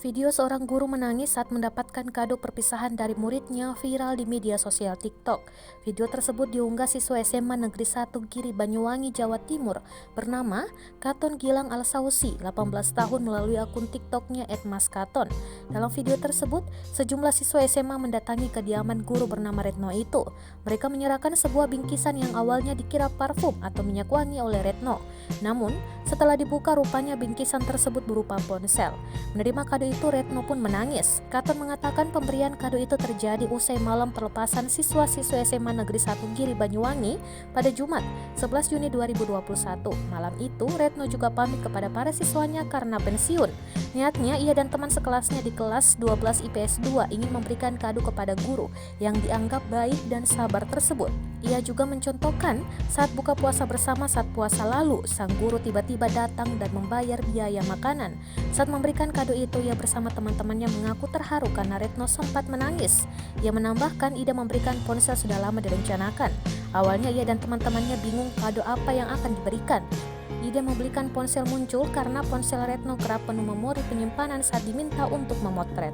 Video seorang guru menangis saat mendapatkan kado perpisahan dari muridnya viral di media sosial TikTok. Video tersebut diunggah siswa SMA Negeri 1 Giri Banyuwangi, Jawa Timur bernama Katon Gilang Al-Sausi, 18 tahun melalui akun TikToknya @maskaton. Dalam video tersebut, sejumlah siswa SMA mendatangi kediaman guru bernama Retno itu. Mereka menyerahkan sebuah bingkisan yang awalnya dikira parfum atau minyak wangi oleh Retno. Namun, setelah dibuka rupanya bingkisan tersebut berupa ponsel. Menerima kado itu, Retno pun menangis. Katon mengatakan pemberian kado itu terjadi usai malam pelepasan siswa-siswa SMA Negeri 1 Giri Banyuwangi pada Jumat 11 Juni 2021. Malam itu, Retno juga pamit kepada para siswanya karena pensiun. Niatnya, ia dan teman sekelasnya di kelas 12 IPS 2 ingin memberikan kado kepada guru yang dianggap baik dan sabar tersebut. Ia juga mencontohkan saat buka puasa bersama saat puasa lalu, sang guru tiba-tiba datang dan membayar biaya makanan. Saat memberikan kado itu, ia bersama teman-temannya mengaku terharu karena Retno sempat menangis. Ia menambahkan ide memberikan ponsel sudah lama direncanakan. Awalnya ia dan teman-temannya bingung kado apa yang akan diberikan. Ide membelikan ponsel muncul karena ponsel Retno kerap penuh memori penyimpanan saat diminta untuk memotret.